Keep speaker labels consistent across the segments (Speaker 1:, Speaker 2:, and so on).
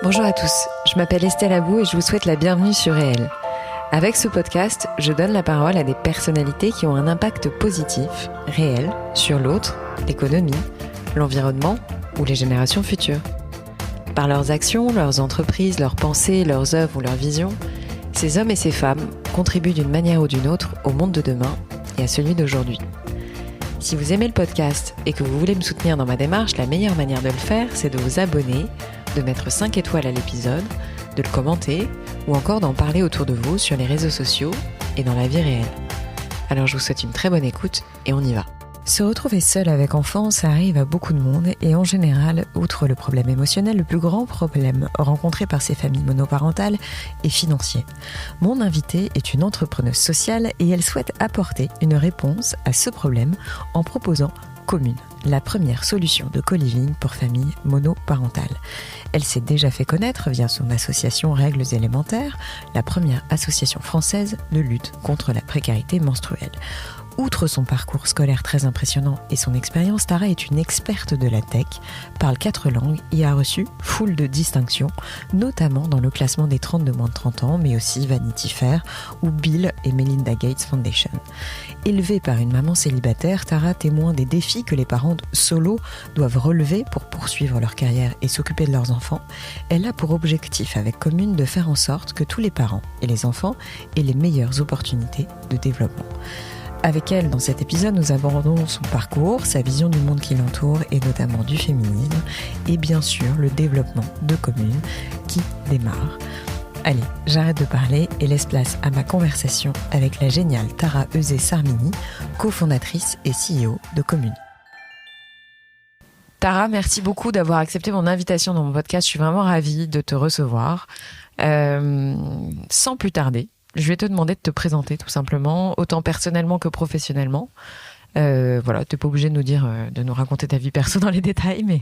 Speaker 1: Bonjour à tous, je m'appelle Estelle Abou et je vous souhaite la bienvenue sur Réel. Avec ce podcast, je donne la parole à des personnalités qui ont un impact positif, réel, sur l'autre, l'économie, l'environnement ou les générations futures. Par leurs actions, leurs entreprises, leurs pensées, leurs œuvres ou leurs visions, ces hommes et ces femmes contribuent d'une manière ou d'une autre au monde de demain et à celui d'aujourd'hui. Si vous aimez le podcast et que vous voulez me soutenir dans ma démarche, la meilleure manière de le faire, c'est de vous abonner, de mettre 5 étoiles à l'épisode, de le commenter ou encore d'en parler autour de vous sur les réseaux sociaux et dans la vie réelle. Alors je vous souhaite une très bonne écoute et on y va. Se retrouver seul avec enfant, ça arrive à beaucoup de monde et en général, outre le problème émotionnel, le plus grand problème rencontré par ces familles monoparentales est financier. Mon invitée est une entrepreneuse sociale et elle souhaite apporter une réponse à ce problème en proposant Commune, la première solution de co-living pour familles monoparentales. Elle s'est déjà fait connaître via son association Règles élémentaires, la première association française de lutte contre la précarité menstruelle. Outre son parcours scolaire très impressionnant et son expérience, Tara est une experte de la tech, parle 4 langues et a reçu foule de distinctions, notamment dans le classement des 30 de moins de 30 ans, mais aussi Vanity Fair ou Bill et Melinda Gates Foundation. Élevée par une maman célibataire, Tara témoigne des défis que les parents solo doivent relever pour poursuivre leur carrière et s'occuper de leurs enfants. Elle a pour objectif avec Commune de faire en sorte que tous les parents et les enfants aient les meilleures opportunités de développement. Avec elle, dans cet épisode, nous abordons son parcours, sa vision du monde qui l'entoure et notamment du féminisme et bien sûr le développement de Commune qui démarre. Allez, j'arrête de parler et laisse place à ma conversation avec la géniale Tara Euzet-Sarmini, cofondatrice et CEO de Commune. Tara, merci beaucoup d'avoir accepté mon invitation dans mon podcast. Je suis vraiment ravie de te recevoir. Sans plus tarder, je vais te demander de te présenter tout simplement, autant personnellement que professionnellement. Voilà, t'es pas obligé de nous dire, de nous raconter ta vie perso dans les détails, mais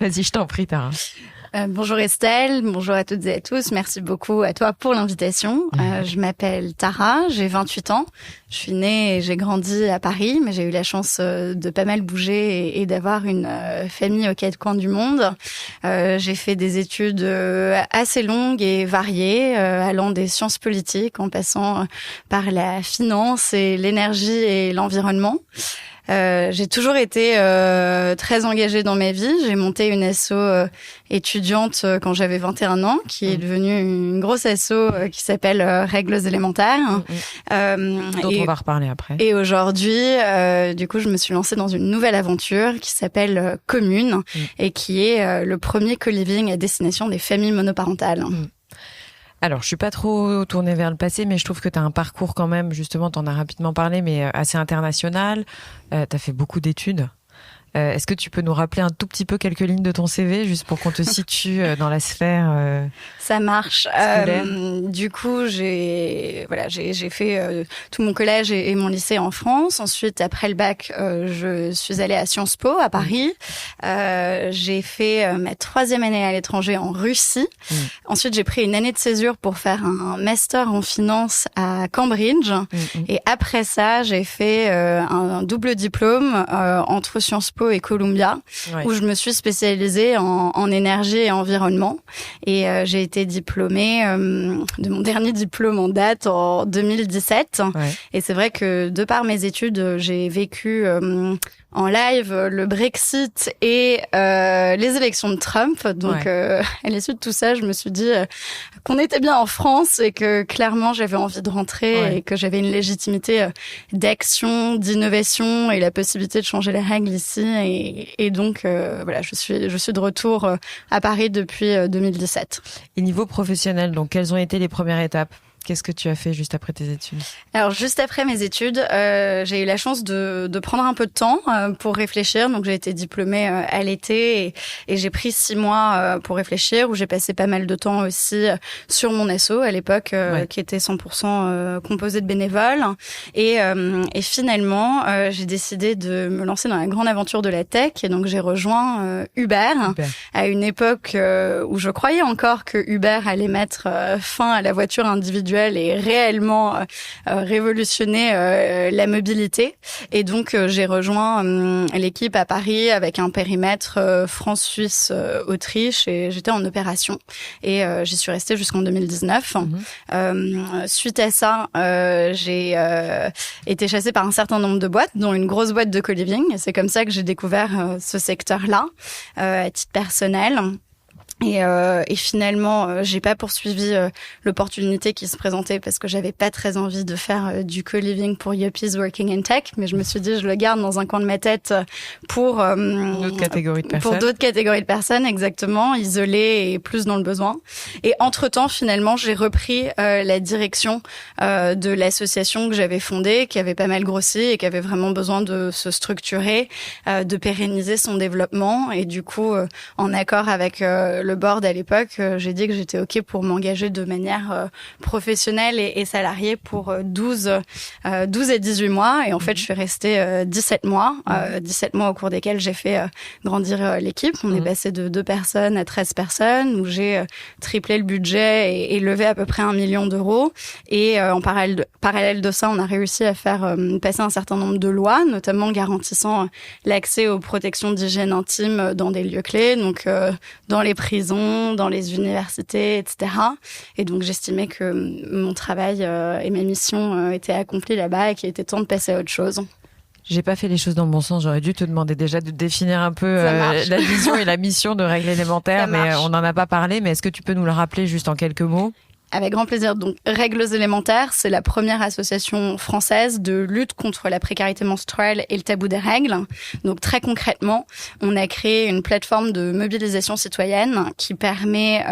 Speaker 1: vas-y, je t'en prie, Tara.
Speaker 2: Bonjour Estelle, bonjour à toutes et à tous. Merci beaucoup à toi pour l'invitation. Je m'appelle Tara, j'ai 28 ans. Je suis née et j'ai grandi à Paris, mais j'ai eu la chance de pas mal bouger et d'avoir une famille aux 4 coins du monde. J'ai fait des études assez longues et variées, allant des sciences politiques en passant par la finance et l'énergie et l'environnement. J'ai toujours été très engagée dans ma vie. J'ai monté une asso étudiante quand j'avais 21 ans, qui est devenue une grosse asso qui s'appelle Règles élémentaires.
Speaker 1: Dont on va reparler après.
Speaker 2: Et aujourd'hui, du coup, je me suis lancée dans une nouvelle aventure qui s'appelle Commune et qui est le premier co-living à destination des familles monoparentales.
Speaker 1: Alors, je suis pas trop tournée vers le passé, mais je trouve que tu as un parcours quand même, justement, t'en as rapidement parlé, mais assez international. T'as fait beaucoup d'études. Est-ce que tu peux nous rappeler un tout petit peu quelques lignes de ton CV, juste pour qu'on te situe dans la sphère
Speaker 2: Ça marche. Du coup, j'ai fait tout mon collège et mon lycée en France. Ensuite, après le bac, je suis allée à Sciences Po à Paris. J'ai fait ma 3e année à l'étranger en Russie. Ensuite, j'ai pris une année de césure pour faire un master en finance à Cambridge. Et après ça, j'ai fait un double diplôme entre Sciences Po et Columbia, où je me suis spécialisée en énergie et environnement. Et j'ai été diplômée de mon dernier diplôme en date en 2017. Et c'est vrai que de par mes études, j'ai vécu en live le Brexit et les élections de Trump. Donc à l'issue de tout ça, je me suis dit qu'on était bien en France et que clairement j'avais envie de rentrer et que j'avais une légitimité d'action, d'innovation et la possibilité de changer les règles ici. Et donc voilà, je suis de retour à Paris depuis 2017.
Speaker 1: Et niveau professionnel, donc quelles ont été les premières étapes ? Qu'est-ce que tu as fait juste après tes études ?
Speaker 2: Alors, juste après mes études, j'ai eu la chance de prendre un peu de temps pour réfléchir. Donc, j'ai été diplômée à l'été et j'ai pris 6 mois pour réfléchir, où j'ai passé pas mal de temps aussi sur mon asso à l'époque, qui était 100% composé de bénévoles. Et finalement, j'ai décidé de me lancer dans la grande aventure de la tech. Et donc, j'ai rejoint Uber à une époque où je croyais encore que Uber allait mettre fin à la voiture individuelle individuel et réellement révolutionner la mobilité. Et donc, j'ai rejoint l'équipe à Paris avec un périmètre France, Suisse, Autriche, et j'étais en opération. Et j'y suis restée jusqu'en 2019. Suite à ça, j'ai été chassée par un certain nombre de boîtes, dont une grosse boîte de co-living. Et c'est comme ça que j'ai découvert ce secteur-là, à titre personnel. Et finalement, j'ai pas poursuivi l'opportunité qui se présentait parce que j'avais pas très envie de faire du co-living pour Yuppies Working in Tech, mais je me suis dit je le garde dans un coin de ma tête pour
Speaker 1: d'autres catégories de personnes.
Speaker 2: Pour d'autres catégories de personnes, exactement, isolées et plus dans le besoin. Et entre-temps, finalement, j'ai repris la direction de l'association que j'avais fondée, qui avait pas mal grossi et qui avait vraiment besoin de se structurer, de pérenniser son développement. Et du coup, en accord avec le board à l'époque, j'ai dit que j'étais OK pour m'engager de manière professionnelle et salariée pour 12 et 18 mois. Et en fait, je suis restée 17 mois, 17 mois au cours desquels j'ai fait grandir l'équipe. On est passé de 2 personnes à 13 personnes, où j'ai triplé le budget et levé à peu près 1 million d'euros. Et en parallèle de ça, on a réussi à faire passer un certain nombre de lois, notamment garantissant l'accès aux protections d'hygiène intime dans des lieux clés, donc dans les prisons, dans les universités, etc. Et donc, j'estimais que mon travail et ma mission étaient accomplis là-bas et qu'il était temps de passer à autre chose.
Speaker 1: J'ai pas fait les choses dans le bon sens. J'aurais dû te demander déjà de définir un peu la vision et la mission de Règles élémentaires, mais on n'en a pas parlé. Mais est-ce que tu peux nous le rappeler juste en quelques mots ?
Speaker 2: Avec grand plaisir. Donc, Règles élémentaires, c'est la première association française de lutte contre la précarité menstruelle et le tabou des règles. Donc, très concrètement, on a créé une plateforme de mobilisation citoyenne qui permet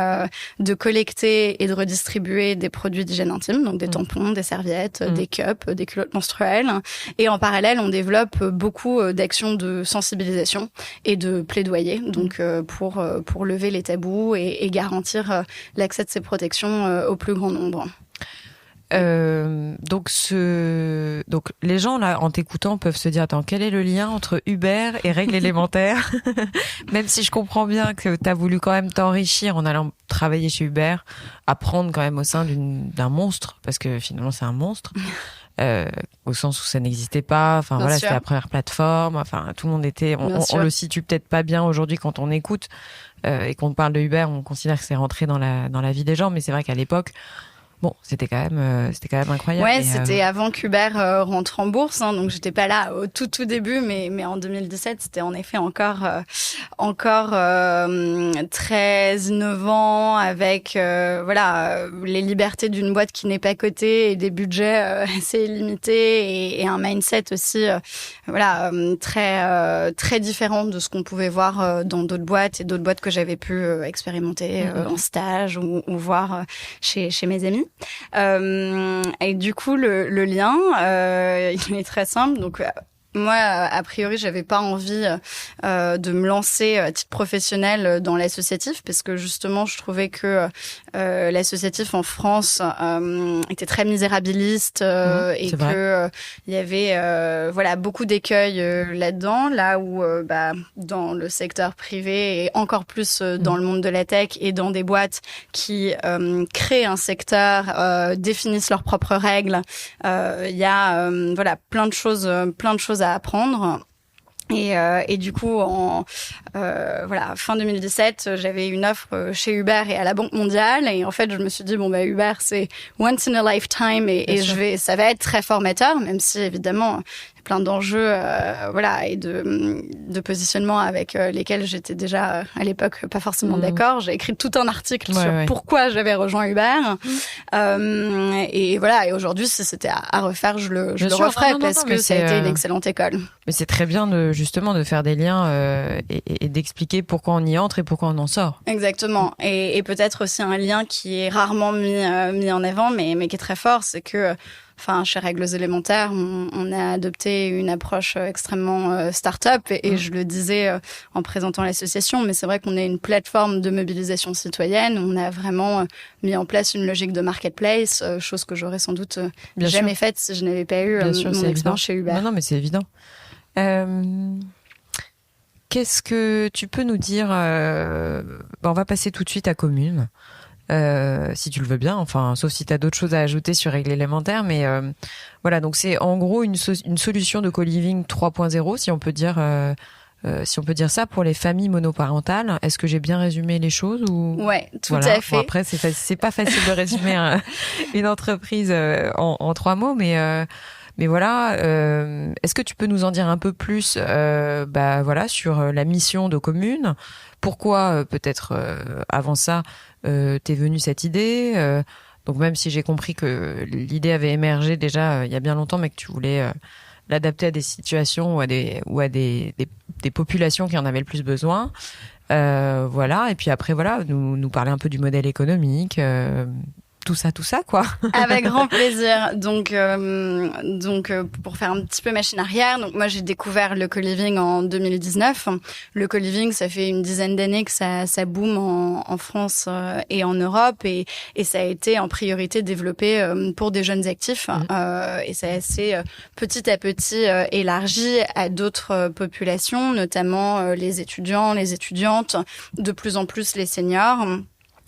Speaker 2: de collecter et de redistribuer des produits d'hygiène intime, donc des tampons, des serviettes, des cups, des culottes menstruelles. Et en parallèle, on développe beaucoup d'actions de sensibilisation et de plaidoyer, donc pour lever les tabous et garantir l'accès de ces protections au plus grand nombre.
Speaker 1: Donc les gens là en t'écoutant peuvent se dire attends, quel est le lien entre Uber et Règles élémentaires? Même si je comprends bien que tu as voulu quand même t'enrichir en allant travailler chez Uber, apprendre quand même au sein d'un monstre, parce que finalement c'est un monstre. Au sens où ça n'existait pas, enfin voilà, c'était la première plateforme, enfin tout le monde était, on le situe peut-être pas bien aujourd'hui quand on écoute et qu'on parle de Uber, on considère que c'est rentré dans la vie des gens, mais c'est vrai qu'à l'époque, bon, c'était quand même incroyable.
Speaker 2: Ouais, c'était avant qu'Uber rentre en bourse, hein, donc j'étais pas là au tout début, mais en 2017, c'était en effet encore très innovant, avec les libertés d'une boîte qui n'est pas cotée et des budgets assez limités et un mindset aussi très différent de ce qu'on pouvait voir dans d'autres boîtes et d'autres boîtes que j'avais pu expérimenter en stage ou voir chez mes amis. Et du coup, le lien, il est très simple. Donc, moi, a priori, j'avais pas envie de me lancer à titre professionnel dans l'associatif, parce que justement, je trouvais que l'associatif en France était très misérabiliste et que il y avait beaucoup d'écueils là-dedans, là où dans le secteur privé et encore plus dans le monde de la tech et dans des boîtes qui créent un secteur, définissent leurs propres règles, il y a plein de choses à apprendre. Et du coup, fin 2017, j'avais une offre chez Uber et à la Banque mondiale. Et en fait, je me suis dit, Uber, c'est once in a lifetime et ça va être très formateur, même si évidemment, il y a plein d'enjeux, et de positionnement avec lesquels j'étais déjà à l'époque pas forcément d'accord. J'ai écrit tout un article sur pourquoi j'avais rejoint Uber. Et aujourd'hui, si c'était à refaire, je le referais parce que ça a été une excellente école.
Speaker 1: Mais c'est très bien justement de faire des liens et d'expliquer pourquoi on y entre et pourquoi on en sort.
Speaker 2: Exactement. Et peut-être aussi un lien qui est rarement mis en avant, mais qui est très fort, c'est que chez Règles élémentaires, on a adopté une approche extrêmement start-up et je le disais en présentant l'association, mais c'est vrai qu'on est une plateforme de mobilisation citoyenne. On a vraiment mis en place une logique de marketplace, chose que j'aurais sans doute jamais faite si je n'avais pas eu mon expérience chez Uber.
Speaker 1: Non, mais c'est évident. Qu'est-ce que tu peux nous dire on va passer tout de suite à Commune. si tu le veux bien, enfin, sauf si tu as d'autres choses à ajouter sur Règles élémentaires. Mais voilà, donc c'est en gros une solution de co-living 3.0, si on peut dire ça, pour les familles monoparentales. Est-ce que j'ai bien résumé les choses ou...
Speaker 2: Ouais, tout à fait.
Speaker 1: Bon, après, c'est pas facile de résumer une entreprise en 3 mots, mais voilà. Est-ce que tu peux nous en dire un peu plus, voilà, sur la mission de Commune? Pourquoi, peut-être avant ça, t'es venue cette idée? Donc même si j'ai compris que l'idée avait émergé déjà il y a bien longtemps, mais que tu voulais l'adapter à des situations ou à des populations qui en avaient le plus besoin. Voilà. Et puis après, voilà, nous parler un peu du modèle économique, tout ça, quoi.
Speaker 2: Avec grand plaisir. Donc, pour faire un petit peu machine arrière, donc moi j'ai découvert le co-living en 2019. Le co-living, ça fait une dizaine d'années que ça boom en France et en Europe, et ça a été en priorité développé pour des jeunes actifs, et ça s'est petit à petit élargi à d'autres populations, notamment les étudiants, les étudiantes, de plus en plus les seniors.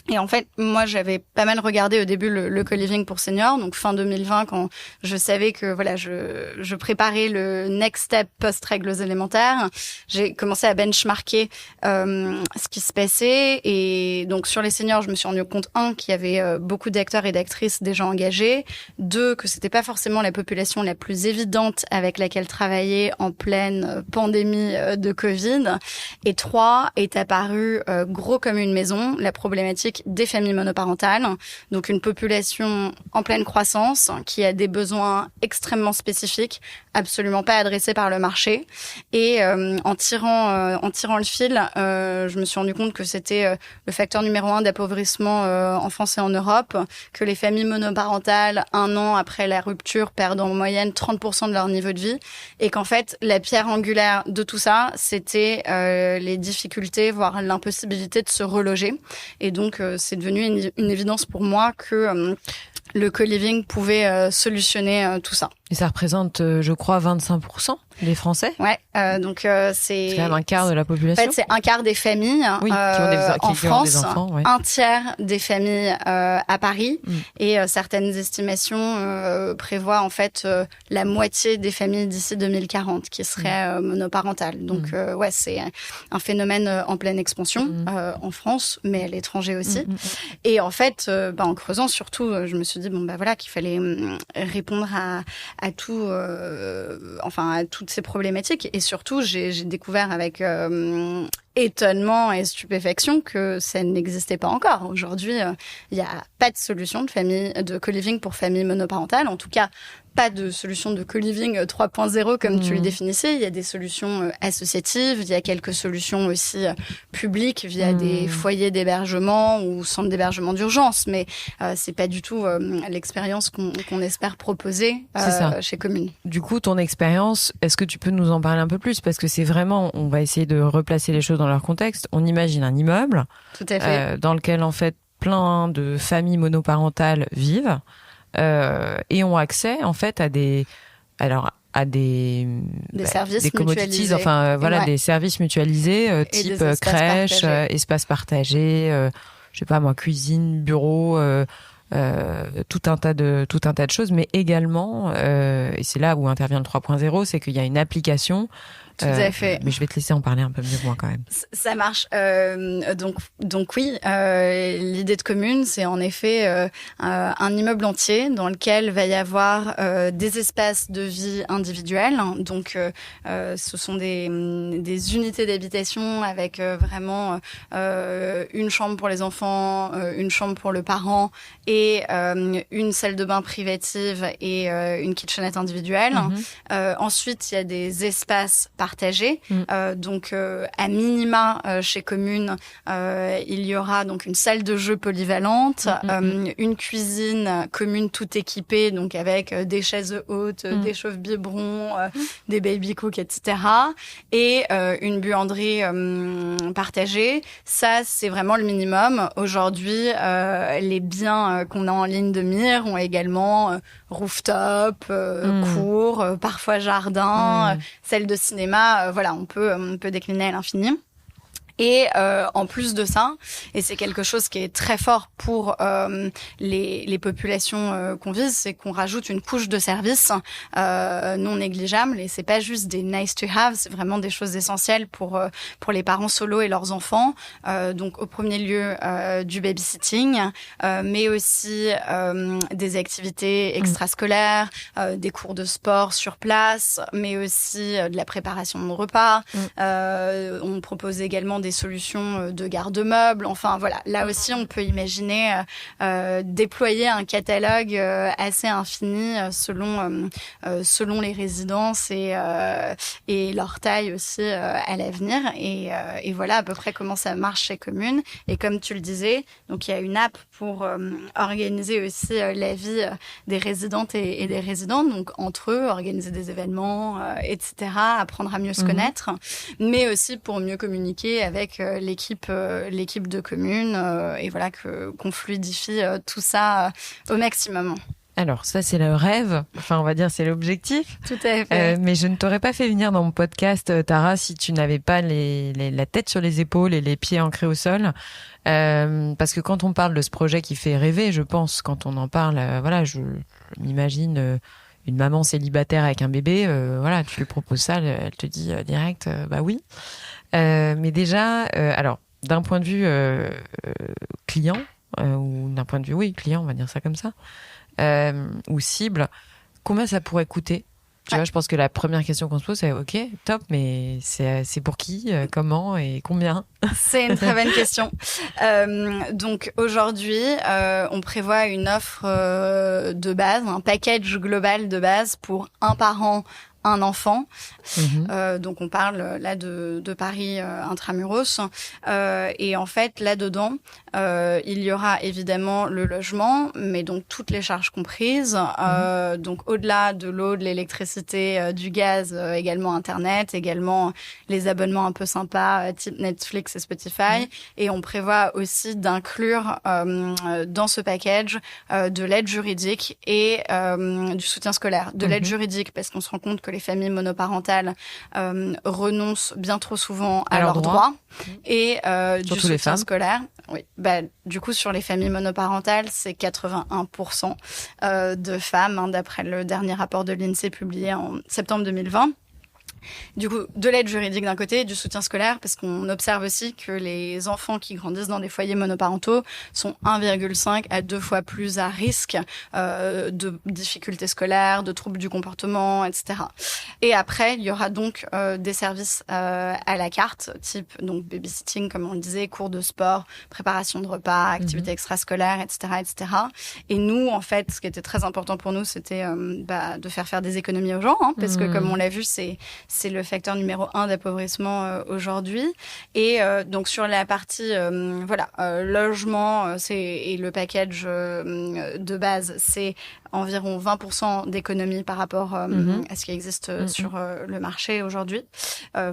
Speaker 2: Et en fait, moi, j'avais pas mal regardé au début le co-living pour seniors, donc fin 2020, quand je savais que voilà, je préparais le next step post-règles élémentaires. J'ai commencé à benchmarker ce qui se passait, et donc sur les seniors, je me suis rendu compte, qu'il y avait beaucoup d'acteurs et d'actrices déjà engagés, 2, que c'était pas forcément la population la plus évidente avec laquelle travailler en pleine pandémie de Covid, et 3, est apparu gros comme une maison, la problématique des familles monoparentales, donc une population en pleine croissance qui a des besoins extrêmement spécifiques, absolument pas adressés par le marché. Et en tirant le fil, je me suis rendu compte que c'était le facteur numéro 1 d'appauvrissement en France et en Europe, que les familles monoparentales, 1 an après la rupture, perdent en moyenne 30% de leur niveau de vie, et qu'en fait, la pierre angulaire de tout ça, c'était les difficultés, voire l'impossibilité de se reloger. Et donc, c'est devenu une évidence pour moi que le co-living pouvait solutionner tout ça.
Speaker 1: Et ça représente, je crois, 25% des Français.
Speaker 2: Ouais, donc c'est
Speaker 1: quand même un quart de la population.
Speaker 2: En fait, c'est un quart des familles en France, ont des enfants, ouais. Un tiers des familles à Paris, et certaines estimations prévoient en fait la moitié des familles d'ici 2040 qui seraient monoparentales. Donc ouais, c'est un phénomène en pleine expansion en France, mais à l'étranger aussi. Et en fait, en creusant surtout, je me suis dit voilà, qu'il fallait répondre à tout, à toutes ces problématiques. Et surtout, j'ai découvert avec étonnement et stupéfaction que ça n'existait pas encore. Aujourd'hui, il n'y a pas de solution de co-living pour familles monoparentales. En tout cas, pas de solution de co-living 3.0 comme tu le définissais. Il y a des solutions associatives, il y a quelques solutions aussi publiques via des foyers d'hébergement ou centres d'hébergement d'urgence, mais c'est pas du tout l'expérience qu'on espère proposer chez Commune.
Speaker 1: Du coup, ton expérience, est-ce que tu peux nous en parler un peu plus? Parce que c'est vraiment, on va essayer de replacer les choses dans leur contexte. On imagine un immeuble,
Speaker 2: tout à fait,
Speaker 1: dans lequel en fait plein de familles monoparentales vivent. Et ont accès en fait à des
Speaker 2: services
Speaker 1: commodities, des services mutualisés type crèche, espace partagé, je sais pas moi, cuisine, bureau, tout un tas de choses, mais également et c'est là où intervient le 3.0, c'est qu'il y a une application.
Speaker 2: Tout à fait.
Speaker 1: Mais je vais te laisser en parler un peu mieux que moi quand même.
Speaker 2: Ça marche. Donc oui, l'idée de Commune, c'est en effet un immeuble entier dans lequel va y avoir des espaces de vie individuels. Donc ce sont des unités d'habitation avec vraiment une chambre pour les enfants, une chambre pour le parent et une salle de bain privative et une kitchenette individuelle. Ensuite, il y a des espaces partagés. Donc, à minima, chez Commune, il y aura donc une salle de jeu polyvalente, une cuisine commune tout équipée, donc avec des chaises hautes, des chauffe-biberons, des baby-cooks, etc. Et une buanderie partagée. Ça, c'est vraiment le minimum. Aujourd'hui, les biens qu'on a en ligne de mire ont également rooftop, cour, parfois jardin, salle de cinéma. Voilà, on peut décliner à l'infini. Et en plus de ça, et c'est quelque chose qui est très fort pour les populations qu'on vise, c'est qu'on rajoute une couche de services non négligeable. Et c'est pas juste des nice to have, c'est vraiment des choses essentielles pour les parents solos et leurs enfants. Donc au premier lieu du babysitting, mais aussi des activités extrascolaires, des cours de sport sur place, mais aussi de la préparation de repas. On propose également des solutions de garde-meubles. Enfin, voilà. Là aussi, on peut imaginer déployer un catalogue assez infini selon les résidences et leur taille aussi à l'avenir. Et voilà à peu près comment ça marche chez Commune. Et comme tu le disais, donc il y a une app pour organiser aussi la vie des résidentes et des résidents. Donc entre eux, organiser des événements, etc. Apprendre à mieux se connaître, mais aussi pour mieux communiquer avec l'équipe de Commune et voilà qu'on fluidifie tout ça au maximum.
Speaker 1: Alors ça c'est le rêve, enfin on va dire c'est l'objectif.
Speaker 2: Tout à fait.
Speaker 1: Mais je ne t'aurais pas fait venir dans mon podcast, Tara, si tu n'avais pas la tête sur les épaules et les pieds ancrés au sol. Parce que quand on parle de ce projet qui fait rêver, je pense, quand on en parle, voilà, je m'imagine une maman célibataire avec un bébé, voilà, tu lui proposes ça, elle te dit direct, bah oui. Mais déjà, alors, d'un point de vue client, ou d'un point de vue, oui, client, on va dire ça comme ça, ou cible, combien ça pourrait coûter? Tu vois, je pense que la première question qu'on se pose, c'est OK, top, mais c'est pour qui, comment et combien?
Speaker 2: C'est une très bonne question. Donc aujourd'hui, on prévoit une offre de base, un package global de base pour un parent, un enfant. Donc on parle là de Paris intramuros. Et en fait, là-dedans, il y aura évidemment le logement, mais donc toutes les charges comprises. Donc au-delà de l'eau, de l'électricité, du gaz, également Internet, également les abonnements un peu sympas type Netflix et Spotify. Et on prévoit aussi d'inclure dans ce package de l'aide juridique et du soutien scolaire. De l'aide juridique parce qu'on se rend compte que les familles monoparentales renoncent bien trop souvent à leurs droits et du soutien scolaire. Oui, bah, du coup, sur les familles monoparentales, c'est 81% de femmes, d'après le dernier rapport de l'INSEE publié en septembre 2020. Du coup, de l'aide juridique d'un côté, du soutien scolaire, parce qu'on observe aussi que les enfants qui grandissent dans des foyers monoparentaux sont 1,5 à 2 fois plus à risque de difficultés scolaires, de troubles du comportement, etc. Et après, il y aura donc des services à la carte, type donc babysitting, comme on le disait, cours de sport, préparation de repas, activités extrascolaires, etc., etc. Et nous, en fait, ce qui était très important pour nous, c'était de faire des économies aux gens, parce que comme on l'a vu, c'est le facteur numéro 1 d'appauvrissement aujourd'hui. Et donc sur la partie logement et le package de base, c'est environ 20% d'économie par rapport à ce qui existe sur le marché aujourd'hui,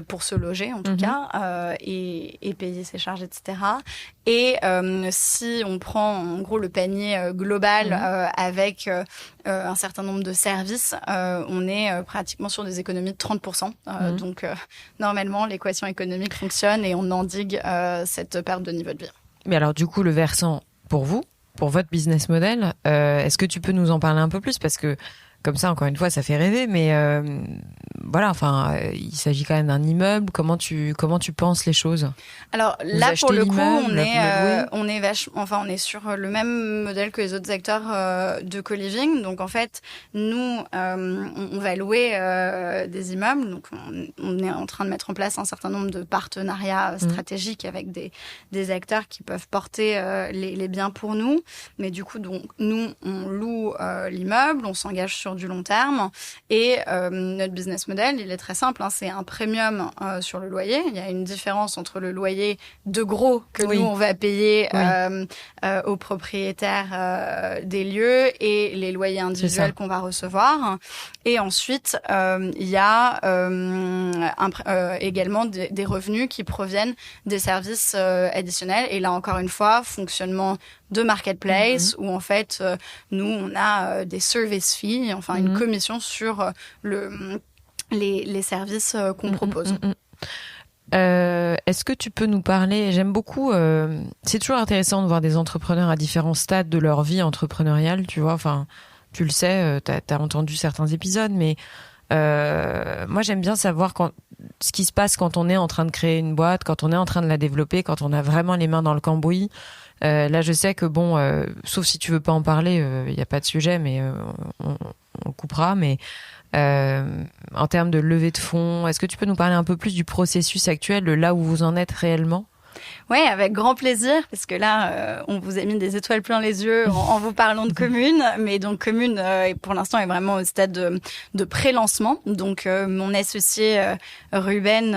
Speaker 2: pour se loger en tout cas, et payer ses charges, etc. Et si on prend en gros le panier global avec un certain nombre de services, on est pratiquement sur des économies de 30%. Donc normalement, l'équation économique fonctionne et on endigue cette perte de niveau de vie.
Speaker 1: Mais alors du coup, le versant pour vous, pour votre business model, est-ce que tu peux nous en parler un peu plus? Parce que comme ça, encore une fois, ça fait rêver, mais voilà, enfin, il s'agit quand même d'un immeuble. Comment tu penses les choses?
Speaker 2: Alors là, pour le coup, on est sur le même modèle que les autres acteurs de co-living. Donc en fait, nous, on va louer des immeubles. Donc on est en train de mettre en place un certain nombre de partenariats stratégiques avec des acteurs qui peuvent porter les biens pour nous. Mais du coup, donc nous, on loue l'immeuble, on s'engage sur du long terme et notre business model, il est très simple, c'est un premium sur le loyer. Il y a une différence entre le loyer de gros que nous on va payer aux propriétaires des lieux et les loyers individuels qu'on va recevoir. Et ensuite, il y a également des revenus qui proviennent des services additionnels. Et là encore une fois, fonctionnement de marketplace où en fait nous on a des service fees, enfin une commission sur les services qu'on propose.
Speaker 1: Est-ce que tu peux nous parler, j'aime beaucoup, c'est toujours intéressant de voir des entrepreneurs à différents stades de leur vie entrepreneuriale, tu vois, enfin, tu le sais, t'as entendu certains épisodes, mais moi j'aime bien savoir ce qui se passe quand on est en train de créer une boîte, quand on est en train de la développer, quand on a vraiment les mains dans le cambouis. Là je sais que bon, sauf si tu veux pas en parler, y a pas de sujet, mais on coupera, mais en termes de levée de fonds, est-ce que tu peux nous parler un peu plus du processus actuel, de là où vous en êtes réellement ?
Speaker 2: Ouais, avec grand plaisir, parce que là, on vous a mis des étoiles plein les yeux en vous parlant de Commune, mais donc Commune, pour l'instant, est vraiment au stade de pré-lancement. Donc, mon associé Ruben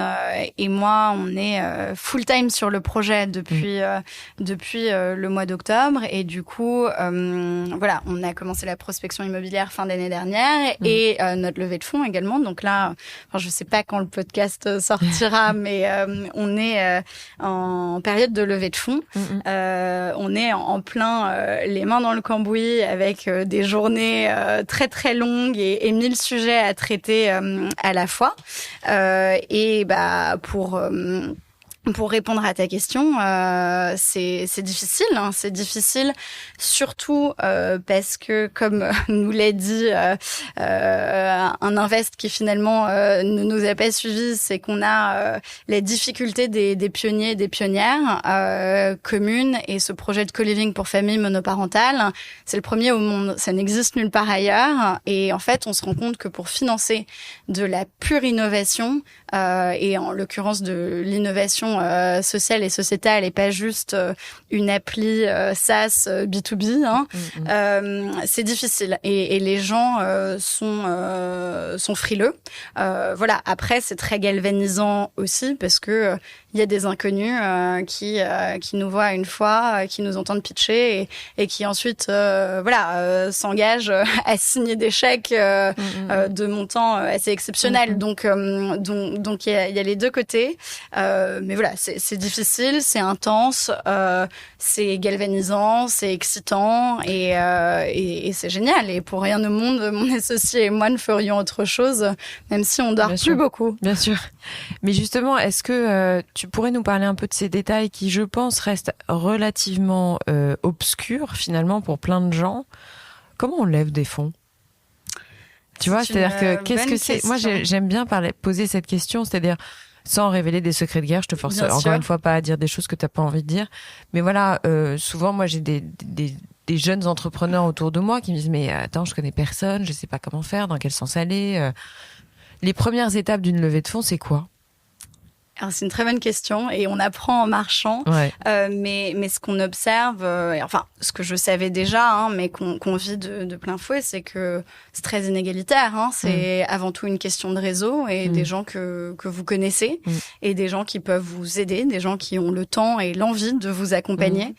Speaker 2: et moi, on est full-time sur le projet depuis le mois d'octobre, et du coup, voilà, on a commencé la prospection immobilière fin d'année dernière et notre levée de fonds également. Donc là, enfin, je sais pas quand le podcast sortira, mais on est en période de levée de fonds. On est en plein les mains dans le cambouis avec des journées très très longues et 1000 sujets à traiter à la fois. Et bah pour répondre à ta question, c'est difficile. Hein, c'est difficile, surtout parce que, comme nous l'a dit un invest qui finalement ne nous a pas suivis, c'est qu'on a les difficultés des pionniers et des pionnières. Commune et ce projet de co-living pour familles monoparentales, c'est le premier au monde. Ça n'existe nulle part ailleurs. Et en fait, on se rend compte que pour financer de la pure innovation, et en l'occurrence de l'innovation sociale et sociétale et pas juste une appli SaaS B2B, hein, c'est difficile et les gens sont frileux. Voilà. Après, c'est très galvanisant aussi parce que il y a des inconnus qui nous voient une fois, qui nous entendent pitcher et qui ensuite s'engagent à signer des chèques de montants assez exceptionnels. Donc il y a les deux côtés. Mais voilà, c'est difficile, c'est intense, c'est galvanisant, c'est excitant et c'est génial. Et pour rien au monde, mon associé et moi ne ferions autre chose, même si on dort plus beaucoup.
Speaker 1: Bien sûr. Mais justement, est-ce que tu pourrais nous parler un peu de ces détails qui, je pense, restent relativement obscurs finalement pour plein de gens. Comment on lève des fonds ? Tu vois, c'est-à-dire que qu'est-ce que c'est ? Moi, j'aime bien poser cette question, c'est-à-dire sans révéler des secrets de guerre. Je te force encore une fois pas à dire des choses que t'as pas envie de dire. Mais voilà, souvent, moi, j'ai des jeunes entrepreneurs autour de moi qui me disent mais attends, je connais personne, je sais pas comment faire, dans quel sens aller. Les premières étapes d'une levée de fonds, c'est quoi ?
Speaker 2: Alors, c'est une très bonne question et on apprend en marchant.
Speaker 1: Ouais.
Speaker 2: Mais ce qu'on observe, enfin, ce que je savais déjà, hein, mais qu'on vit de plein fouet, c'est que c'est très inégalitaire. Hein. C'est avant tout une question de réseau et des gens que vous connaissez et des gens qui peuvent vous aider, des gens qui ont le temps et l'envie de vous accompagner.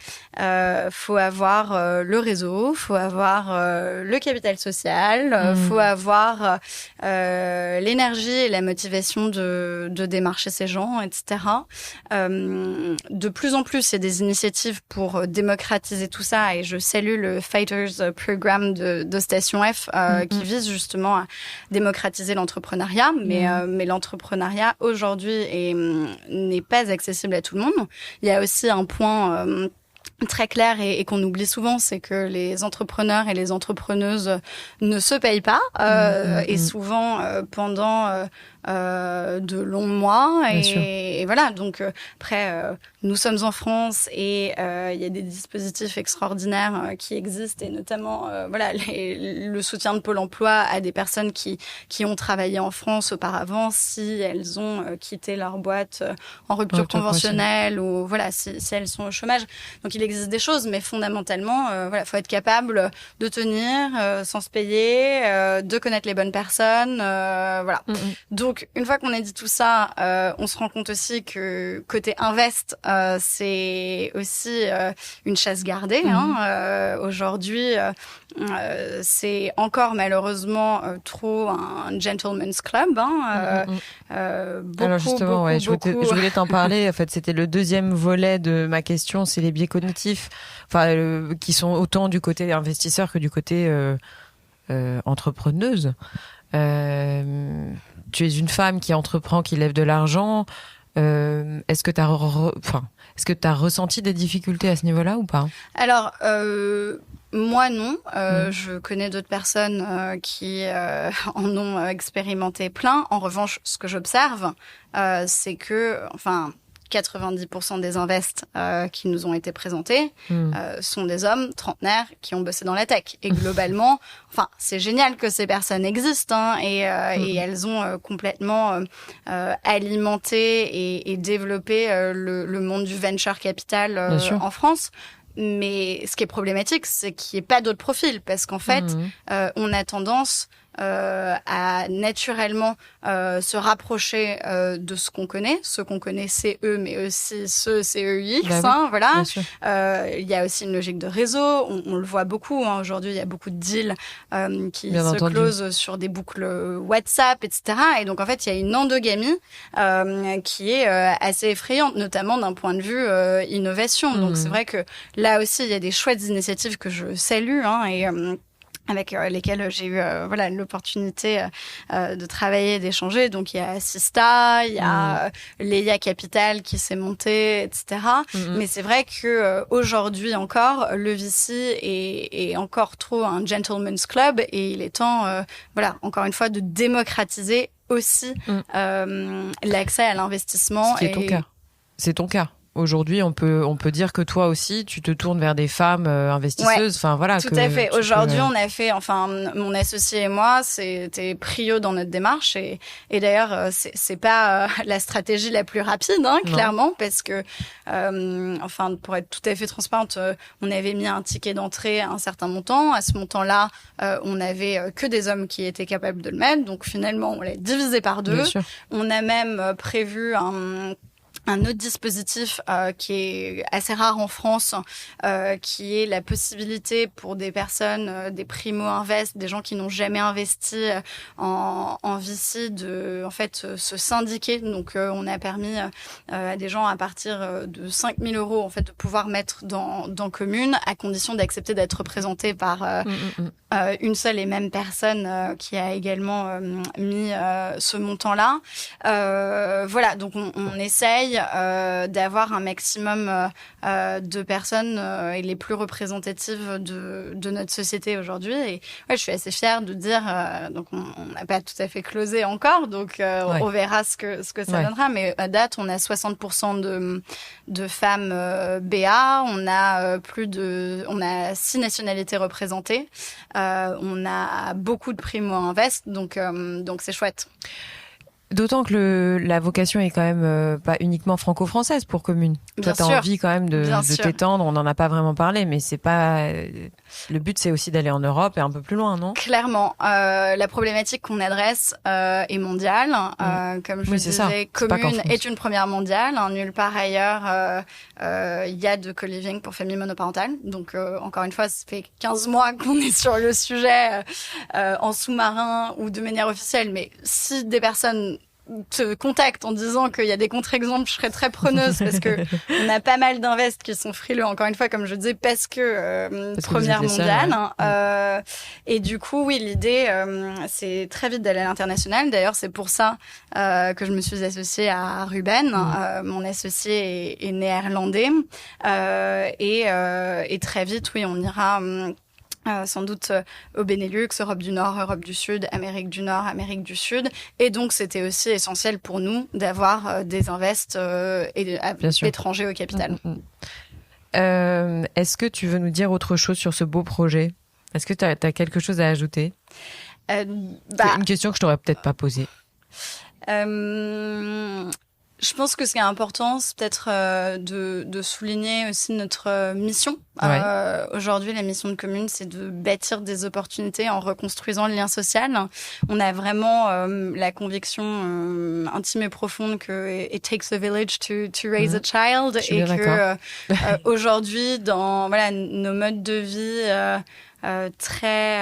Speaker 2: Faut avoir le réseau, faut avoir le capital social, faut avoir l'énergie et la motivation de démarcher ces gens, etc. De plus en plus, il y a des initiatives pour démocratiser tout ça et je salue le Fighters Program de Station F qui vise justement à démocratiser l'entrepreneuriat, mais l'entrepreneuriat aujourd'hui n'est pas accessible à tout le monde. Il y a aussi un point très clair et qu'on oublie souvent, c'est que les entrepreneurs et les entrepreneuses ne se payent pas et souvent pendant de longs mois et voilà. Donc après nous sommes en France et il y a des dispositifs extraordinaires qui existent et notamment voilà le soutien de Pôle emploi à des personnes qui ont travaillé en France auparavant si elles ont quitté leur boîte en rupture conventionnelle ou voilà si elles sont au chômage. Donc il existe des choses, mais fondamentalement voilà, faut être capable de tenir sans se payer, de connaître les bonnes personnes, voilà. Donc une fois qu'on a dit tout ça, on se rend compte aussi que côté invest, c'est aussi une chasse gardée. Hein. Aujourd'hui, c'est encore malheureusement trop un gentleman's club. Hein.
Speaker 1: Alors justement, je voulais t'en parler. En fait, c'était le deuxième volet de ma question, c'est les biais cognitifs, enfin qui sont autant du côté investisseur que du côté entrepreneuse. Tu es une femme qui entreprend, qui lève de l'argent. Est-ce que tu as ressenti des difficultés à ce niveau-là ou pas?
Speaker 2: Alors, moi, non. Je connais d'autres personnes qui en ont expérimenté plein. En revanche, ce que j'observe, c'est que, 90% des invests qui nous ont été présentés sont des hommes trentenaires qui ont bossé dans la tech. Et globalement, c'est génial que ces personnes existent et elles ont complètement alimenté et développé le monde du venture capital en France. Mais ce qui est problématique, c'est qu'il n'y ait pas d'autres profils parce qu'en fait, on a tendance à naturellement se rapprocher de ce qu'on connaît. Ce qu'on connaît, c'est eux, mais aussi ce CEX. Voilà. Il y a aussi une logique de réseau. On le voit beaucoup. Aujourd'hui, il y a beaucoup de deals qui se closent sur des boucles WhatsApp, etc. Et donc, en fait, il y a une endogamie qui est assez effrayante, notamment d'un point de vue innovation. Donc, c'est vrai que là aussi, il y a des chouettes initiatives que je salue et avec lesquels j'ai eu l'opportunité de travailler, d'échanger. Donc, il y a Sista, il y a Leia Capital qui s'est montée, etc. Mais c'est vrai que aujourd'hui encore, le VC est encore trop un gentleman's club et il est temps, encore une fois, de démocratiser aussi l'accès à l'investissement.
Speaker 1: Ce qui est ton cas. C'est ton cas. Aujourd'hui, on peut dire que toi aussi, tu te tournes vers des femmes investisseuses.
Speaker 2: Tout à fait. Aujourd'hui, on a fait, mon associé et moi, c'était prio dans notre démarche. Et d'ailleurs, c'est pas la stratégie la plus rapide, clairement, parce que, pour être tout à fait transparente, on avait mis un ticket d'entrée à un certain montant. À ce montant-là, on avait que des hommes qui étaient capables de le mettre. Donc finalement, on l'a divisé par 2. On a même prévu un autre dispositif qui est assez rare en France, qui est la possibilité pour des personnes, des primo-invest, des gens qui n'ont jamais investi en VC, de se syndiquer. Donc, on a permis à des gens à partir de 5 000 € de pouvoir mettre dans commune, à condition d'accepter d'être représenté par une seule et même personne qui a également mis ce montant-là. Donc on essaye d'avoir un maximum de personnes et les plus représentatives de notre société aujourd'hui. Et je suis assez fière de dire, donc on n'a pas tout à fait closé encore, donc on verra ce que ça donnera. Mais à date, on a 60% de femmes BA, on a 6 nationalités représentées. On a beaucoup de primo-invest, donc c'est chouette.
Speaker 1: D'autant que la vocation est quand même pas uniquement franco-française pour Commune. Toi, t'as envie quand même de t'étendre. On n'en a pas vraiment parlé, mais c'est pas. Le but, c'est aussi d'aller en Europe et un peu plus loin, non?
Speaker 2: Clairement, la problématique qu'on adresse est mondiale. Comme je disais, Commune est une première mondiale. Nulle part ailleurs, il y a de co-living pour familles monoparentales. Donc, encore une fois, ça fait 15 mois qu'on est sur le sujet en sous-marin ou de manière officielle. Mais si des personnes te contactent en disant qu'il y a des contre-exemples, je serais très preneuse parce que on a pas mal d'invests qui sont frileux, encore une fois, comme je disais, parce que première mondiale. Et du coup, oui, l'idée, c'est très vite d'aller à l'international. D'ailleurs, c'est pour ça que je me suis associée à Ruben. Mon associé est néerlandais. Et très vite, oui, on ira... sans doute au Benelux, Europe du Nord, Europe du Sud, Amérique du Nord, Amérique du Sud. Et donc, c'était aussi essentiel pour nous d'avoir des invests étrangers au capital.
Speaker 1: Est-ce que tu veux nous dire autre chose sur ce beau projet? Est-ce que tu as quelque chose à ajouter? C'est une question que je t'aurais peut-être pas posée.
Speaker 2: Je pense que ce qui est important, c'est peut-être de souligner aussi notre mission. Aujourd'hui, la mission de Commune, c'est de bâtir des opportunités en reconstruisant le lien social. On a vraiment la conviction intime et profonde que it takes a village to raise a child, et que aujourd'hui, dans nos modes de vie très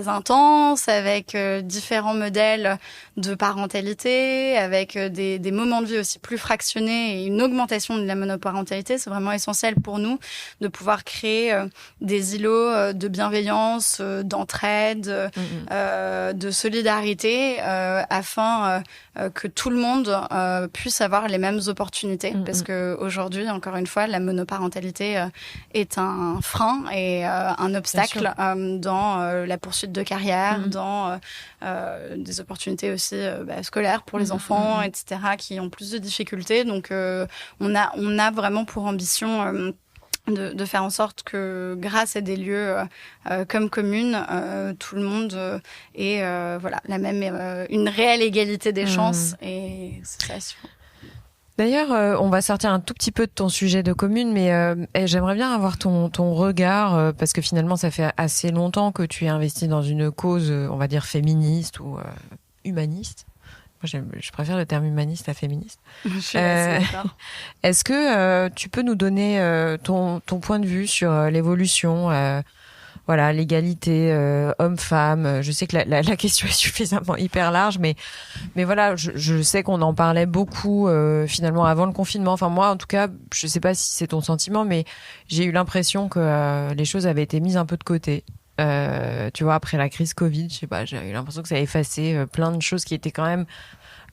Speaker 2: intense, avec différents modèles de parentalité, avec des moments de vie aussi plus fractionnés et une augmentation de la monoparentalité. C'est vraiment essentiel pour nous de pouvoir créer des îlots de bienveillance, d'entraide, de solidarité, afin que tout le monde puisse avoir les mêmes opportunités. Parce que aujourd'hui, encore une fois, la monoparentalité est un frein et un obstacle dans la poursuite de carrière, dans des opportunités aussi scolaires pour les enfants, etc., qui ont plus de difficultés. Donc, on a vraiment pour ambition de faire en sorte que grâce à des lieux comme Commune, tout le monde ait une réelle égalité des chances, et c'est ça.
Speaker 1: D'ailleurs, on va sortir un tout petit peu de ton sujet de Commune, mais j'aimerais bien avoir ton regard, parce que finalement, ça fait assez longtemps que tu es investi dans une cause, on va dire féministe ou humaniste. Moi, je préfère le terme humaniste à féministe.
Speaker 2: Je suis assez d'accord.
Speaker 1: Est-ce que tu peux nous donner ton point de vue sur l'évolution, l'égalité homme-femme? Je sais que la question est suffisamment hyper large, mais voilà, je sais qu'on en parlait beaucoup finalement avant le confinement. Enfin, moi, en tout cas, je sais pas si c'est ton sentiment, mais j'ai eu l'impression que les choses avaient été mises un peu de côté. Tu vois, après la crise Covid, je sais pas, j'ai eu l'impression que ça a effacé plein de choses qui étaient quand même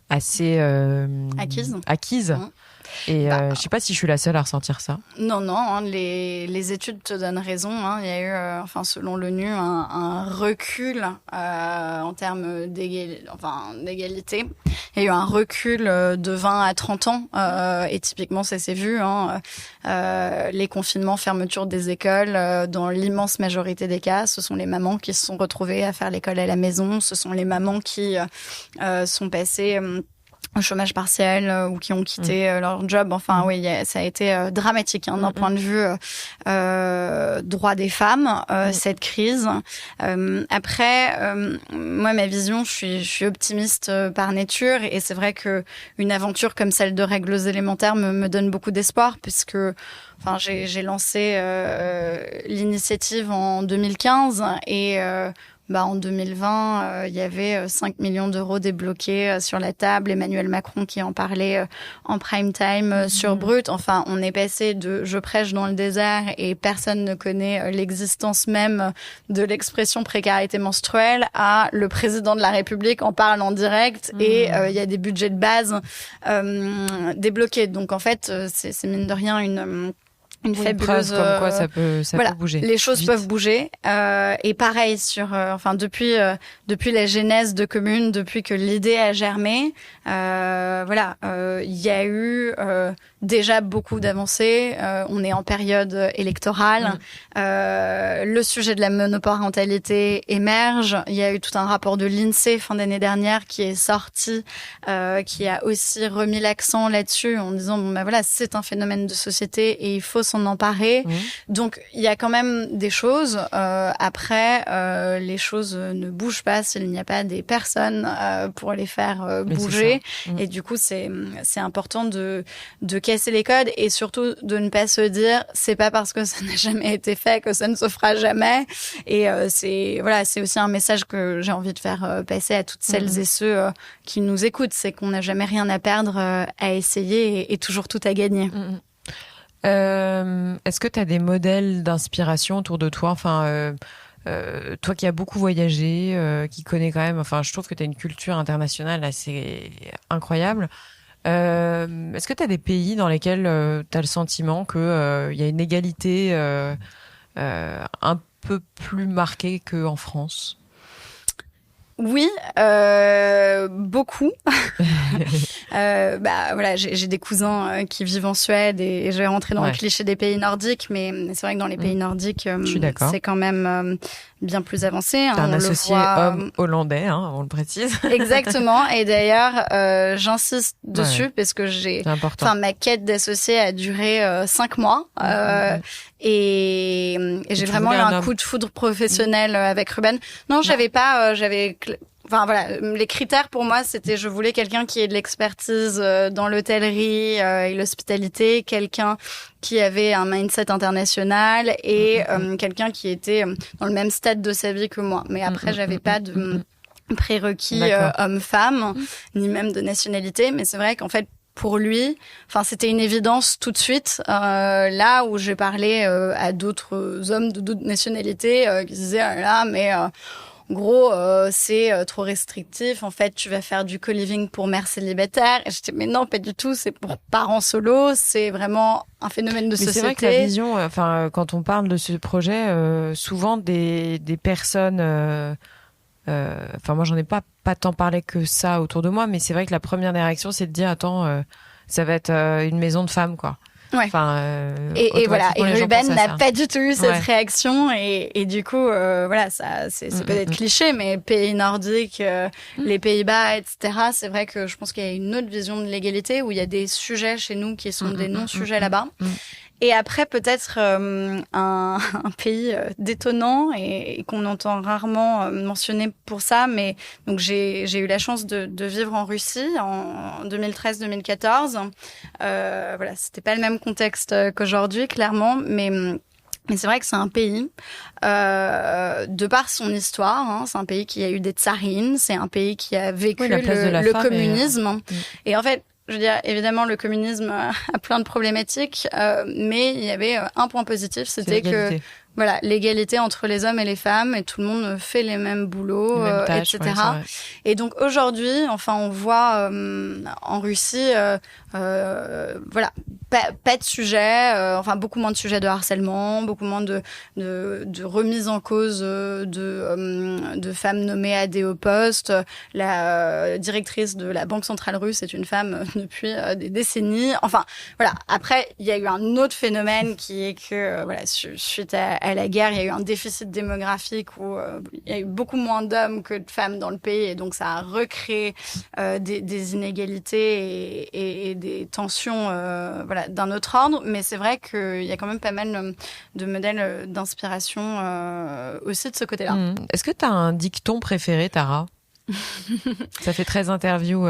Speaker 1: assez acquises. Et je sais pas si je suis la seule à ressentir ça.
Speaker 2: Non, les études te donnent raison. Il y a eu, selon l'ONU, un recul en termes d'égalité. Il y a eu un recul de 20 à 30 ans. Et typiquement, ça s'est vu. Les confinements, fermeture des écoles, dans l'immense majorité des cas, ce sont les mamans qui se sont retrouvées à faire l'école à la maison. Ce sont les mamans qui sont passées au chômage partiel ou qui ont quitté leur job. Enfin, oui, ça a été dramatique d'un point de vue droit des femmes, cette crise. Après, moi, ma vision, je suis optimiste par nature, et c'est vrai que une aventure comme celle de Règles élémentaires me donne beaucoup d'espoir, puisque j'ai lancé l'initiative en 2015 et en 2020, il y avait 5 millions d'euros débloqués sur la table. Emmanuel Macron qui en parlait en prime time sur Brut. Enfin, on est passé de « je prêche dans le désert » et personne ne connaît l'existence même de l'expression précarité menstruelle à le président de la République en parle en direct et il y a des budgets de base débloqués. Donc en fait, c'est mine de rien une fabuleuse
Speaker 1: comme quoi ça peut bouger.
Speaker 2: Les choses peuvent bouger et pareil sur depuis la genèse de Commune, depuis que l'idée a germé, il y a eu déjà beaucoup d'avancées. On est en période électorale. Le sujet de la monoparentalité émerge. Il y a eu tout un rapport de l'INSEE fin d'année dernière qui est sorti, qui a aussi remis l'accent là-dessus en disant c'est un phénomène de société et il faut s'en emparer. Donc il y a quand même des choses. Après, les choses ne bougent pas s'il n'y a pas des personnes pour les faire bouger. Et du coup, c'est important de casser les codes et surtout de ne pas se dire c'est pas parce que ça n'a jamais été fait que ça ne se fera jamais. Et c'est aussi un message que j'ai envie de faire passer à toutes celles et ceux qui nous écoutent, c'est qu'on n'a jamais rien à perdre à essayer et toujours tout à gagner.
Speaker 1: Est-ce que tu as des modèles d'inspiration autour de toi? Toi qui as beaucoup voyagé, qui connais quand même, je trouve que tu as une culture internationale assez incroyable. Est-ce que tu as des pays dans lesquels tu as le sentiment qu'il y a une égalité un peu plus marquée qu'en France?
Speaker 2: Oui, beaucoup. J'ai des cousins qui vivent en Suède et je vais rentrer dans le cliché des pays nordiques, mais c'est vrai que dans les pays nordiques, c'est quand même bien plus avancé.
Speaker 1: T'as un associé homme hollandais, on le précise.
Speaker 2: Exactement. Et d'ailleurs, j'insiste dessus parce que ma quête d'associé a duré 5 mois. Et j'ai vraiment eu un coup de foudre professionnel avec Ruben. Non, j'avais pas, enfin voilà, les critères pour moi, c'était je voulais quelqu'un qui ait de l'expertise dans l'hôtellerie et l'hospitalité, quelqu'un qui avait un mindset international et quelqu'un qui était dans le même stade de sa vie que moi. Mais après, j'avais pas de prérequis homme-femme, ni même de nationalité. Mais c'est vrai qu'en fait, pour lui, enfin, c'était une évidence tout de suite. Là où j'ai parlé à d'autres hommes de d'autres nationalités qui disaient là, mais en gros, c'est trop restrictif. En fait, tu vas faire du co-living pour mères célibataires. Et j'étais, mais non, pas du tout. C'est pour parents solos. C'est vraiment un phénomène de société.
Speaker 1: C'est vrai que la vision, enfin, quand on parle de ce projet, souvent des personnes, enfin, moi, j'en ai pas tant parlé que ça autour de moi, mais c'est vrai que la première réaction, c'est de dire, attends, ça va être une maison de femmes, quoi.
Speaker 2: Ouais.
Speaker 1: Enfin,
Speaker 2: et voilà. Et Ruben n'a pas du tout eu cette réaction. Et du coup, voilà, ça, c'est peut-être cliché, mais pays nordiques, les Pays-Bas, etc. C'est vrai que je pense qu'il y a une autre vision de l'égalité où il y a des sujets chez nous qui sont des non-sujets là-bas. Et après, peut-être un pays détonnant et qu'on entend rarement mentionner pour ça, mais donc j'ai eu la chance de vivre en Russie en 2013-2014. Voilà, c'était pas le même contexte qu'aujourd'hui, clairement, mais c'est vrai que c'est un pays, de par son histoire, hein, c'est un pays qui a eu des tsarines, c'est un pays qui a vécu le communisme. Et en fait, je veux dire, évidemment, le communisme a plein de problématiques, mais il y avait un point positif, c'était que voilà, l'égalité entre les hommes et les femmes, et tout le monde fait les mêmes boulots, tâches, etc. Ouais, et donc aujourd'hui, enfin, on voit en Russie, voilà, pas de sujet, enfin beaucoup moins de sujets de harcèlement, beaucoup moins de remise en cause de femmes nommées à des hauts postes. La directrice de la Banque centrale russe est une femme depuis des décennies. Enfin, voilà. Après, il y a eu un autre phénomène qui est que, voilà, suite à la guerre, il y a eu un déficit démographique où il y a eu beaucoup moins d'hommes que de femmes dans le pays, et donc ça a recréé des inégalités et des tensions, voilà, d'un autre ordre. Mais c'est vrai qu'il y a quand même pas mal de modèles d'inspiration aussi de ce côté-là.
Speaker 1: Est-ce que tu as un dicton préféré, Tara? Ça fait très interview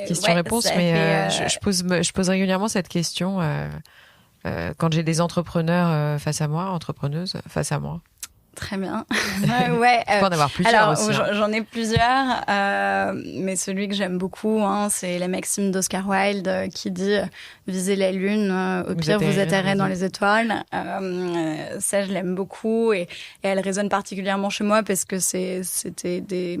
Speaker 1: question-réponse, mais je pose régulièrement cette question quand j'ai des entrepreneurs face à moi, entrepreneuses face à moi.
Speaker 2: Très bien. Ouais.
Speaker 1: Je peux en avoir plusieurs aussi.
Speaker 2: J'en ai plusieurs, mais celui que j'aime beaucoup, hein, c'est la maxime d'Oscar Wilde qui dit visez la lune, au pire vous atterrez dans les étoiles. Ça, je l'aime beaucoup, et elle résonne particulièrement chez moi parce que c'était des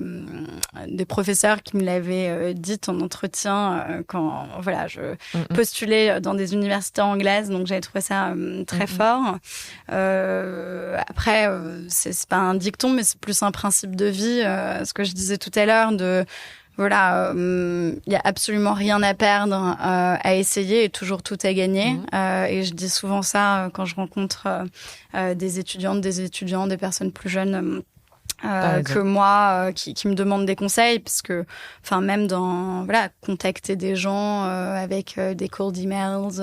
Speaker 2: professeurs qui me l'avaient dit en entretien quand voilà, je postulais dans des universités anglaises, donc j'avais trouvé ça très fort. Après, c'est pas un dicton, mais c'est plus un principe de vie. Ce que je disais tout à l'heure, de voilà, il y a absolument rien à perdre à essayer et toujours tout à gagner. Et je dis souvent ça quand je rencontre des étudiantes, des étudiants, des personnes plus jeunes que moi, qui me demandent des conseils, parce que, enfin, même dans, voilà, contacter des gens avec des cold emails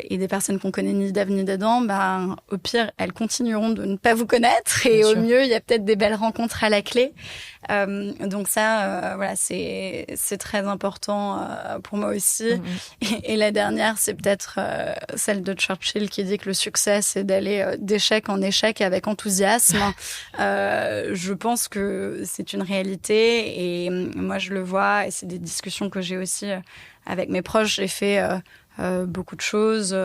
Speaker 2: et des personnes qu'on connaît ni d'Ave ni d'Adam, ben, au pire, elles continueront de ne pas vous connaître, et au mieux, il y a peut-être des belles rencontres à la clé. Donc ça, voilà, c'est très important pour moi aussi. Et la dernière, c'est peut-être celle de Churchill qui dit que le succès, c'est d'aller d'échec en échec avec enthousiasme. Je pense que c'est une réalité, et moi je le vois, et c'est des discussions que j'ai aussi avec mes proches. J'ai fait beaucoup de choses,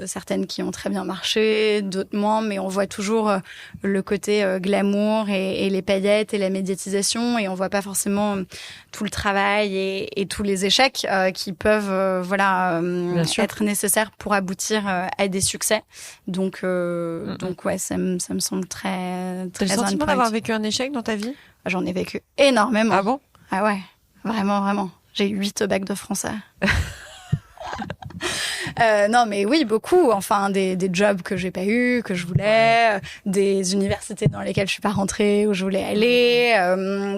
Speaker 2: certaines qui ont très bien marché, d'autres moins, mais on voit toujours le côté glamour et les paillettes et la médiatisation, et on voit pas forcément tout le travail et tous les échecs qui peuvent voilà, être nécessaires pour aboutir à des succès. Donc ouais, ça me semble très
Speaker 1: T'as le sentiment d'avoir vécu un échec dans ta vie?
Speaker 2: J'en ai vécu énormément.
Speaker 1: Ah bon?
Speaker 2: Ah ouais, vraiment. J'ai eu 8 bacs de français. Non, mais oui, beaucoup. Enfin, des jobs que j'ai pas eu, que je voulais, des universités dans lesquelles je suis pas rentrée, où je voulais aller.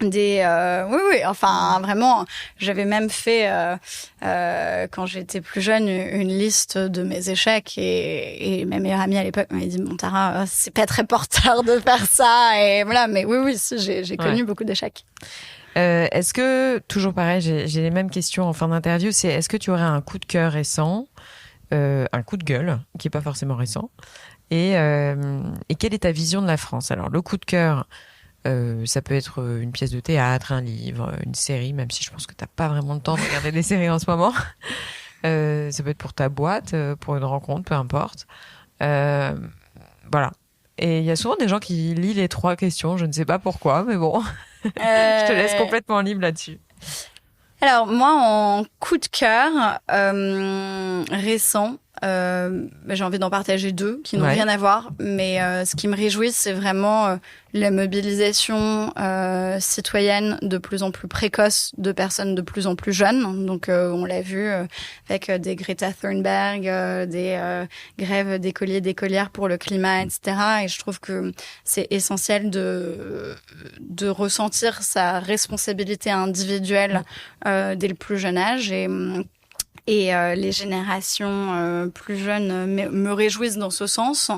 Speaker 2: Oui, enfin vraiment, j'avais même fait quand j'étais plus jeune une liste de mes échecs et ma meilleure amie à l'époque m'avait dit bon Tara, c'est pas très porteur de faire ça et voilà, mais oui, si, j'ai connu beaucoup d'échecs.
Speaker 1: Est-ce que, toujours pareil, j'ai les mêmes questions en fin d'interview, c'est est-ce que tu aurais un coup de cœur récent, un coup de gueule qui est pas forcément récent, et quelle est ta vision de la France? Alors le coup de cœur, ça peut être une pièce de théâtre, un livre, une série, même si je pense que t'as pas vraiment le temps de regarder des séries en ce moment. Ça peut être pour ta boîte, pour une rencontre, peu importe. Voilà. Et il y a souvent des gens qui lisent les 3 questions, je ne sais pas pourquoi, mais bon, je te laisse complètement libre là-dessus.
Speaker 2: Alors moi, en coup de cœur récent, j'ai envie d'en partager 2 qui n'ont rien à voir, mais ce qui me réjouit, c'est vraiment la mobilisation citoyenne de plus en plus précoce de personnes de plus en plus jeunes. Donc on l'a vu avec des Greta Thunberg, des grèves d'écoliers, d'écolières pour le climat, etc. Et je trouve que c'est essentiel de ressentir sa responsabilité individuelle dès le plus jeune âge. Et les générations plus jeunes me réjouissent dans ce sens.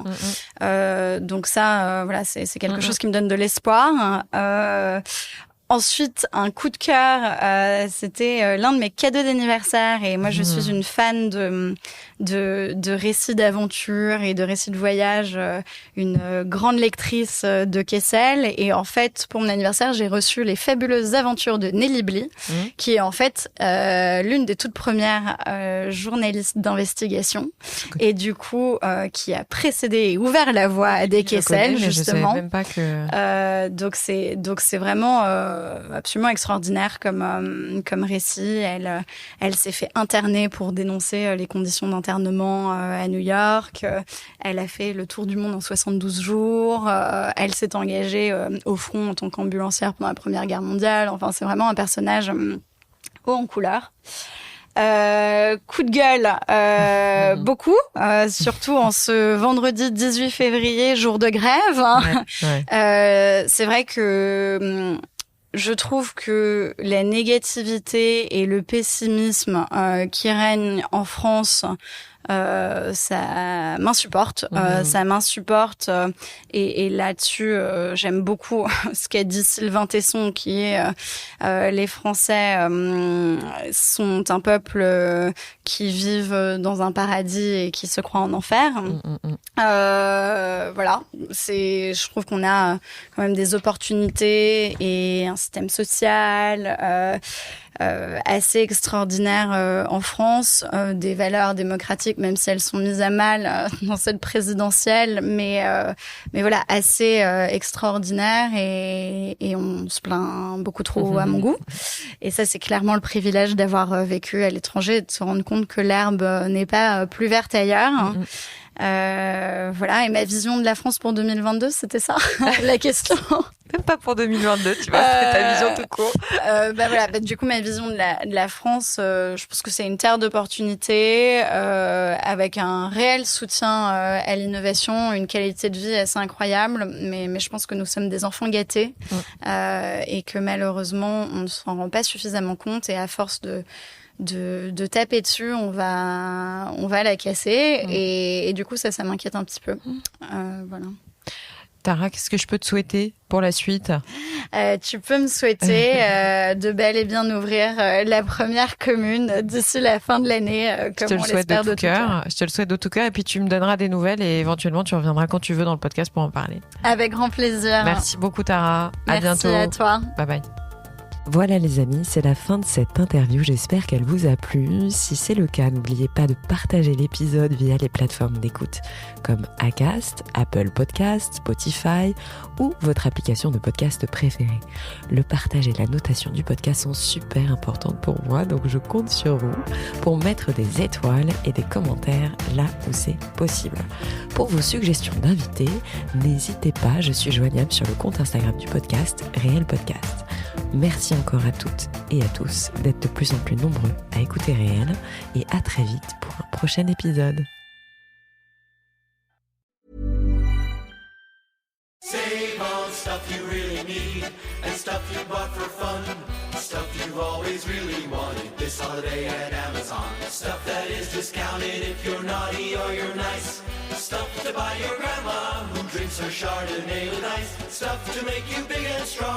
Speaker 2: Donc ça, voilà, c'est quelque chose qui me donne de l'espoir. Ensuite, un coup de cœur, c'était l'un de mes cadeaux d'anniversaire. Et moi, je suis une fan de récits d'aventure et de récits de voyage, une grande lectrice de Kessel. Et en fait, pour mon anniversaire, j'ai reçu Les Fabuleuses Aventures de Nelly Bly, qui est en fait l'une des toutes premières journalistes d'investigation. Et du coup, qui a précédé et ouvert la voie à des Kessel, justement.
Speaker 1: Je savais même pas que...
Speaker 2: donc c'est vraiment absolument extraordinaire comme récit. Elle s'est fait interner pour dénoncer les conditions d'internement à New York. Elle a fait le tour du monde en 72 jours. Elle s'est engagée au front en tant qu'ambulancière pendant la Première Guerre mondiale. Enfin, c'est vraiment un personnage haut en couleur. Coup de gueule, beaucoup, surtout en ce vendredi 18 février, jour de grève. C'est vrai que je trouve que la négativité et le pessimisme qui règnent en France, ça m'insupporte. Ça m'insupporte. Et là-dessus, j'aime beaucoup ce qu'a dit Sylvain Tesson, qui est les Français sont un peuple qui vivent dans un paradis et qui se croient en enfer. Voilà. Je trouve qu'on a quand même des opportunités et un système social assez extraordinaire en France, des valeurs démocratiques, même si elles sont mises à mal dans cette présidentielle, mais voilà, assez extraordinaire et on se plaint beaucoup trop à mon goût. Et ça, c'est clairement le privilège d'avoir vécu à l'étranger et de se rendre compte que l'herbe n'est pas plus verte ailleurs. Voilà, et ma vision de la France pour 2022, c'était ça, la question.
Speaker 1: Même pas pour 2022, tu vois, c'est ta vision tout court.
Speaker 2: Voilà, du coup, ma vision de la France, je pense que c'est une terre d'opportunités, avec un réel soutien à l'innovation, une qualité de vie assez incroyable, mais je pense que nous sommes des enfants gâtés, et que malheureusement, on ne s'en rend pas suffisamment compte, et à force de taper dessus, on va la casser, et du coup, ça m'inquiète un petit peu. Voilà.
Speaker 1: Tara, qu'est-ce que je peux te souhaiter pour la suite?
Speaker 2: Tu peux me souhaiter de bel et bien ouvrir la première commune d'ici la fin de l'année, comme on l'espère de tout cœur.
Speaker 1: Je te le souhaite de tout cœur, et puis tu me donneras des nouvelles et éventuellement tu reviendras quand tu veux dans le podcast pour en parler.
Speaker 2: Avec grand plaisir.
Speaker 1: Merci beaucoup Tara. À bientôt.
Speaker 2: Merci à toi.
Speaker 1: Bye bye. Voilà les amis, c'est la fin de cette interview, j'espère qu'elle vous a plu. Si c'est le cas, n'oubliez pas de partager l'épisode via les plateformes d'écoute comme Acast, Apple Podcasts, Spotify ou votre application de podcast préférée. Le partage et la notation du podcast sont super importantes pour moi, donc je compte sur vous pour mettre des étoiles et des commentaires là où c'est possible. Pour vos suggestions d'invités, n'hésitez pas, je suis joignable sur le compte Instagram du podcast, Réel Podcast. Merci encore à toutes et à tous d'être de plus en plus nombreux à écouter Réel, et à très vite pour un prochain épisode. Save all stuff you really need and
Speaker 3: Stuff you bought for fun, stuff you've always really wanted this holiday at Amazon. Stuff that is discounted if you're naughty or you're nice. Stuff to buy your grandma who drinks her Chardonnay with ice. Stuff to make you big and strong